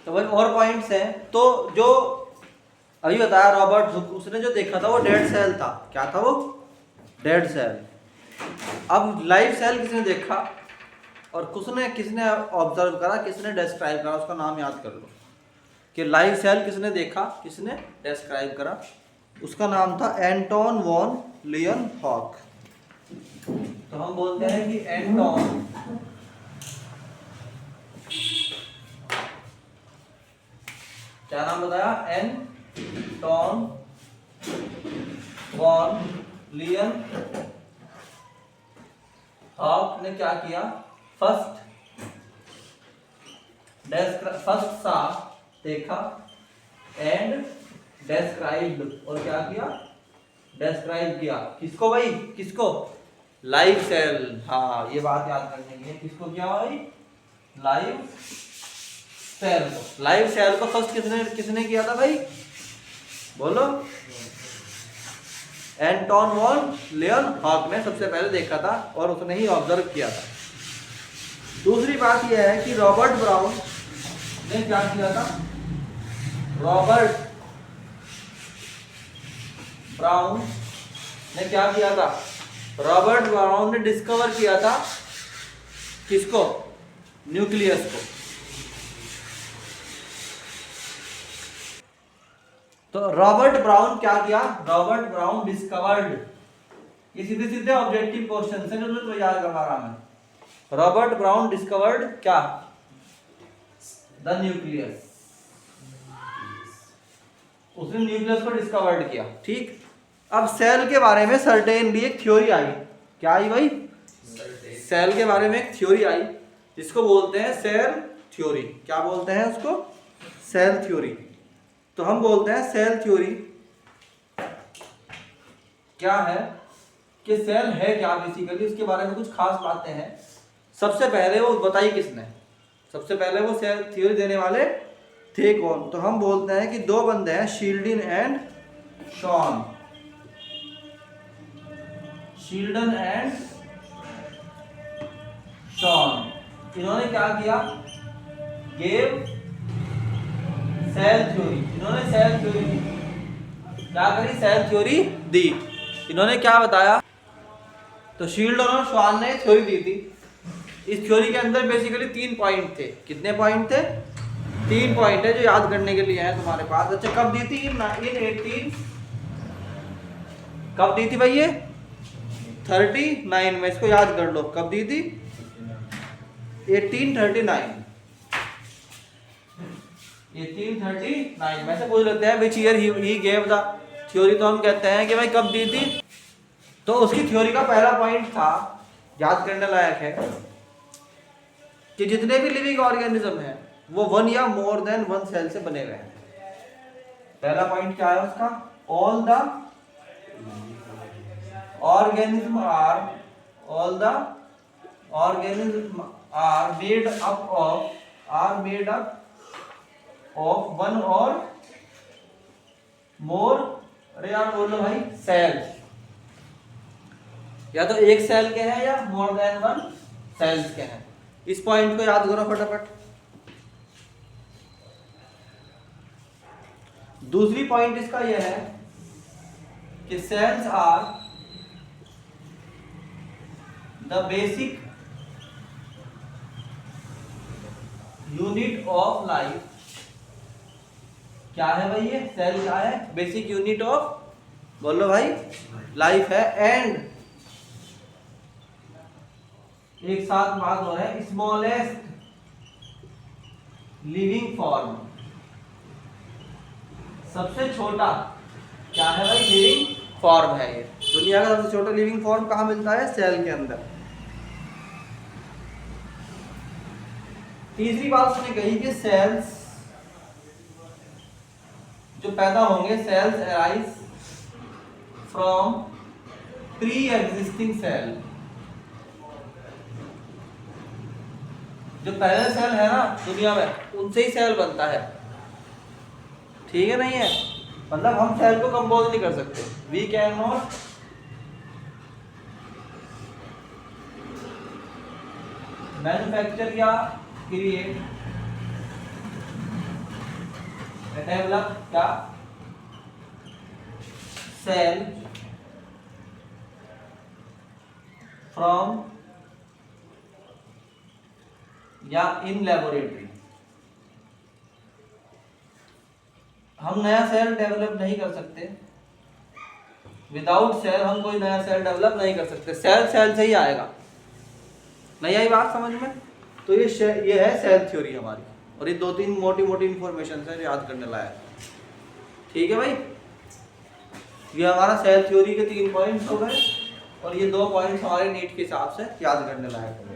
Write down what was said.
तो भाई और पॉइंट्स हैं। तो जो अभी बताया रॉबर्ट हुक, उसने जो देखा था वो डेड सेल था। क्या था वो? Dead cell. अब लाइव सेल किसने देखा और किसने ऑब्जर्व करा, किसने डिस्क्राइब करा, उसका नाम याद कर लो कि लाइव सेल किसने देखा, किसने डिस्क्राइब करा। उसका नाम था एंटोन वॉन लियनहॉक। तो हम बोलते हैं कि एंटोन क्या नाम बताया? एंटोन वॉन लियनहॉक ने क्या किया? फर्स्ट सा देखा एंड डिस्क्राइब्ड, और क्या किया? डिस्क्राइब किया। किसको भाई? किसको? Live cell. हाँ, ये बात याद करने की है। किसको किया भाई? लाइव सेल को। लाइव सेल को फर्स्ट किसने किया था भाई? बोलो। एंटोन वॉन लियनहॉक ने सबसे पहले देखा था और उसने ही ऑब्जर्व किया था। दूसरी बात यह है कि रॉबर्ट ब्राउन ने क्या किया था? रॉबर्ट ब्राउन ने क्या किया था? रॉबर्ट ब्राउन ने डिस्कवर किया था किसको? न्यूक्लियस को। तो रॉबर्ट ब्राउन क्या किया? Robert brown discovered. ये सीधे सीधे ऑब्जेक्टिव क्वेश्चन है जो तुम्हें याद करवा रहा मैं। रॉबर्ट ब्राउन डिस्कवर्ड क्या? The nucleus. उसने न्यूक्लियस को डिस्कवर्ड किया। ठीक। अब सेल के बारे में सर्टेनली एक थ्योरी आई। क्या आई भाई? सेल के बारे में एक थ्योरी आई जिसको बोलते हैं सेल थ्योरी। क्या बोलते हैं उसको? Cell theory. तो हम बोलते हैं सेल थ्योरी क्या है कि सेल है क्या बेसिकली, उसके बारे में कुछ खास बातें हैं। सबसे पहले वो बताई किसने? सबसे पहले वो सेल थ्योरी देने वाले थे कौन? तो हम बोलते हैं कि दो बंदे हैं, Schleiden and Schwann. Schleiden and Schwann, इन्होंने क्या किया? Gave cell theory. इन्होंने सेल थ्योरी दी। क्या करी? सेल थ्योरी दी। इन्होंने क्या बताया? तो शील्डन और शॉन ने थ्योरी दी थी। इस थ्योरी के अंदर बेसिकली 3 पॉइंट थे। कितने पॉइंट थे? 3 पॉइंट है जो याद करने के लिए है तुम्हारे पास। अच्छा, कब दी थी? इन 18 कब दी थी भाई? ये 39 में। इसको याद कर लो, कब दी थी? 1839। 1839 में से पूछ लेते हैं which year he gave the theory. तो हम कहते हैं कि भाई कब दी थी। तो उसकी थ्योरी का पहला पॉइंट था, याद करने लायक है, कि जितने भी लिविंग ऑर्गेनिज्म है वो 1 या मोर देन 1 सेल से बने हुए हैं। पहला पॉइंट क्या है उसका? All the organism are made up of 1 और मोर, अरे यार बोलो भाई, सेल। या तो एक सेल के हैं या मोर देन 1 सेल्स के हैं। इस पॉइंट को याद करो फटाफट। दूसरी पॉइंट इसका यह है कि cells are the basic unit of life. क्या है भाई? ये सेल क्या है? बेसिक यूनिट ऑफ, बोलो भाई, लाइफ है। एंड एक साथ बात हो रहा है, स्मॉलेस्ट लिविंग फॉर्म। सबसे छोटा क्या है भाई? लिविंग फॉर्म है। ये दुनिया का सबसे छोटा लिविंग फॉर्म कहाँ मिलता है? सेल के अंदर। तीसरी बात उसने कही कि सेल्स जो पैदा होंगे, cells arise from pre existing cell. जो पहले सेल है ना दुनिया में, उनसे ही सेल बनता है। ठीक है? नहीं है मतलब हम सेल को कंपोज नहीं कर सकते। वी कैन नॉट मैन्युफैक्चर या क्रिएट डेवलप क्या सेल फ्रॉम या इन लेबोरेटरी। हम नया सेल डेवलप नहीं कर सकते, विदाउट सेल हम कोई नया सेल डेवलप नहीं कर सकते, सेल सेल से ही आएगा। नहीं आई बात समझ में? तो ये है सेल थ्योरी हमारी, और ये 2-3 मोटी मोटी इंफॉर्मेशन है याद करने लायक। ठीक है भाई, ये हमारा सेल थ्योरी के 3 पॉइंट्स हो गए, और ये 2 पॉइंट्स हमारे नीट के हिसाब से याद करने लायक हो गए।